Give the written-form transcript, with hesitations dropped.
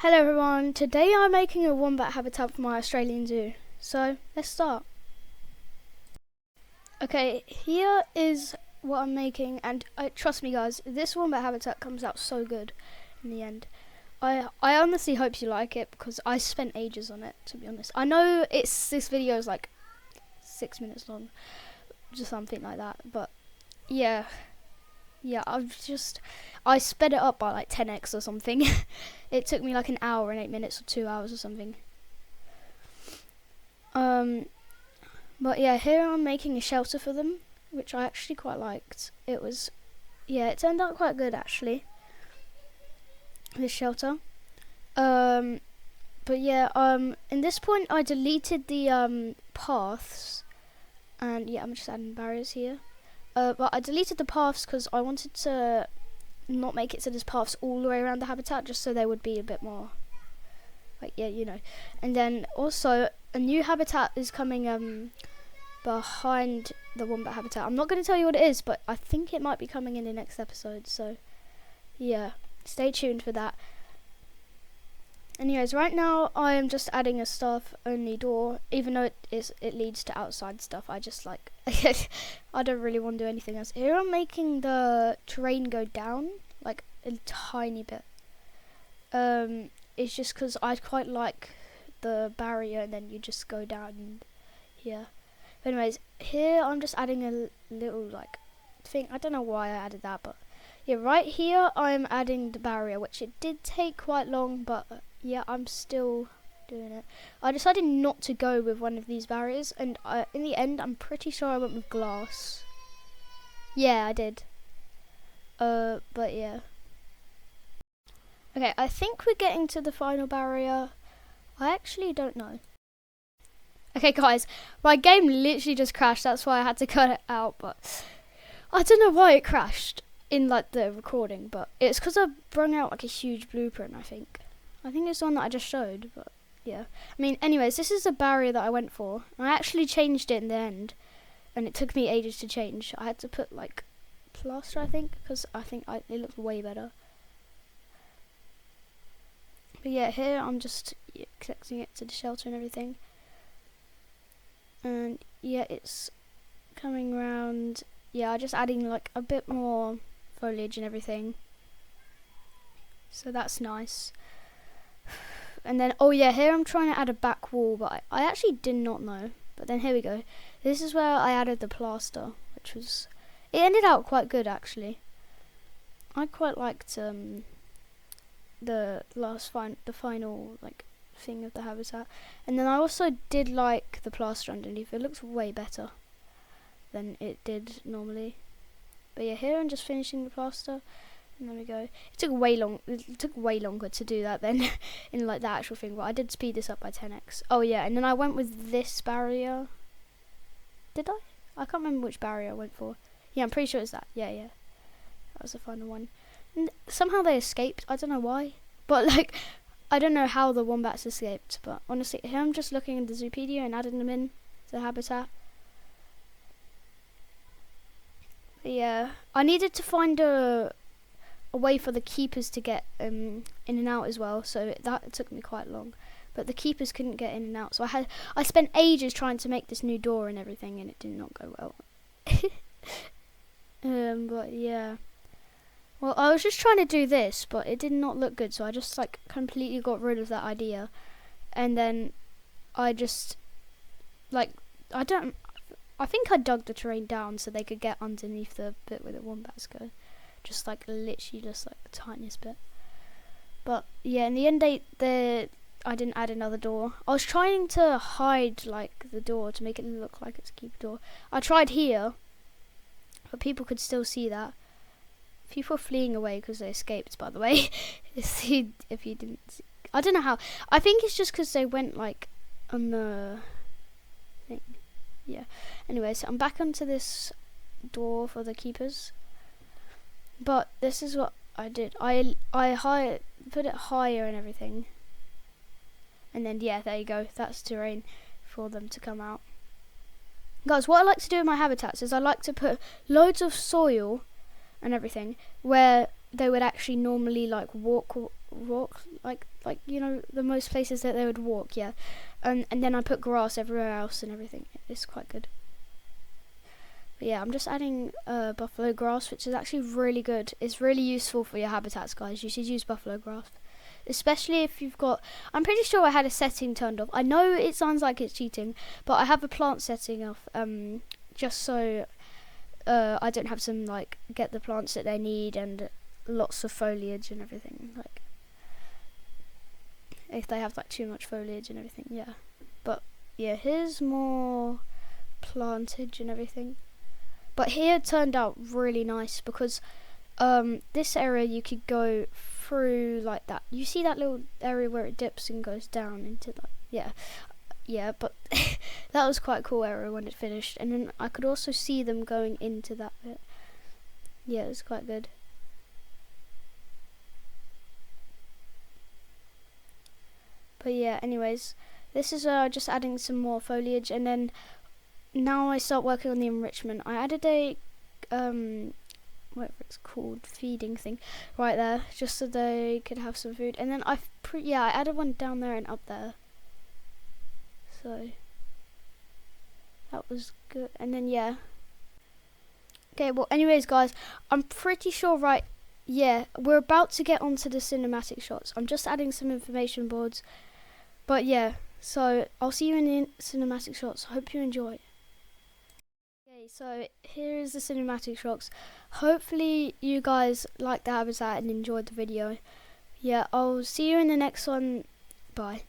Hello everyone, today I'm making a wombat habitat for my Australian zoo. So let's start. Okay, here is what I'm making, and trust me guys, this wombat habitat comes out so good in the end. I honestly hope you like it because I spent ages on it, to be honest. I know this video is like 6 minutes long, just something like that, but yeah, I sped it up by like 10x or something. It took me like an hour and 8 minutes or 2 hours or something. But yeah, here I'm making a shelter for them, which I actually quite liked. It turned out quite good actually, this shelter. But yeah, in this point I deleted the paths, and yeah, I'm just adding barriers here. But I deleted the paths because I wanted to not make it so there's paths all the way around the habitat, just so they would be a bit more like, yeah, you know. And then also a new habitat is coming behind the wombat habitat. I'm not going to tell you what it is, but I think it might be coming in the next episode, so yeah, stay tuned for that. Anyways, right now I am just adding a staff only door, even though it leads to outside stuff. I just like I don't really want to do anything else. Here I'm making the terrain go down like a tiny bit. It's just because I quite like the barrier, and then you just go down here. But anyways, here I'm just adding a little like thing. I don't know why I added that, but yeah, right here I'm adding the barrier, which it did take quite long, but yeah, I'm still doing it. I decided not to go with one of these barriers, and in the end I'm pretty sure I went with glass. Yeah, I did. But yeah. Okay, I think we're getting to the final barrier. I actually don't know. Okay guys, my game literally just crashed, that's why I had to cut it out, but I don't know why it crashed in like the recording, but it's because I brung out like a huge blueprint. I think it's the one that I just showed, but yeah. I mean, anyways, this is the barrier that I went for. I actually changed it in the end, and it took me ages to change. I had to put like plaster, I think, because I think it looked way better. But yeah, here I'm just connecting it to the shelter and everything, and yeah, it's coming round. Yeah, just adding like a bit more foliage and everything, so that's nice. And then, oh yeah, here I'm trying to add a back wall, but I actually did not know. But then here we go. This is where I added the plaster, which was, it ended out quite good actually. I quite liked the final like thing of the habitat. And then I also did like the plaster underneath. It looks way better than it did normally. But yeah, here I'm just finishing the plaster. And there we go. It took way longer to do that than in like the actual thing, but I did speed this up by 10x. Oh yeah, and then I went with this barrier. Did I? I can't remember which barrier I went for. Yeah, I'm pretty sure it's that. Yeah. That was the final one. And somehow they escaped. I don't know why. But like, I don't know how the wombats escaped, but honestly, here I'm just looking at the Zoopedia and adding them in to the habitat. But yeah, I needed to find a way for the keepers to get in and out as well, so that took me quite long. But the keepers couldn't get in and out, so I spent ages trying to make this new door and everything, and it did not go well. But yeah, well, I was just trying to do this, but it did not look good, so I just like completely got rid of that idea. And then I just like, I think I dug the terrain down so they could get underneath the bit where the wombats go. Just like literally just like the tiniest bit. But yeah, in the end I didn't add another door. I was trying to hide like the door to make it look like it's a keeper door. I tried here, but people could still see that. People are fleeing away because they escaped, by the way. if you didn't see. I don't know how. I think it's just because they went like on the thing. Yeah. Anyway, so I'm back onto this door for the keepers. But this is what I did. I put it higher and everything. And then yeah, there you go. That's terrain for them to come out. Guys, what I like to do in my habitats is I like to put loads of soil and everything where they would actually normally like walk walk, like you know, the most places that they would walk, yeah. And then I put grass everywhere else and everything. It's quite good. But yeah, I'm just adding buffalo grass, which is actually really good. It's really useful for your habitats, guys. You should use buffalo grass, especially if you've got, I'm pretty sure I had a setting turned off. I know it sounds like it's cheating, but I have a plant setting off, just so I don't have to like get the plants that they need and lots of foliage and everything, like if they have like too much foliage and everything, yeah. But yeah, here's more plantage and everything. But here it turned out really nice because this area you could go through like that. You see that little area where it dips and goes down into that? Yeah, but that was quite a cool area when it finished. And then I could also see them going into that bit. Yeah, it was quite good. But yeah, anyways, this is just adding some more foliage, and then now I start working on the enrichment. I added a whatever it's called, feeding thing right there, just so they could have some food. And then I added one down there and up there. So that was good. And then yeah. Okay, well anyways guys, I'm pretty sure we're about to get onto the cinematic shots. I'm just adding some information boards. But yeah, so I'll see you in the cinematic shots. Hope you enjoy. Okay, so here is the cinematic shots. Hopefully you guys liked the habitat and enjoyed the video. Yeah, I'll see you in the next one. Bye.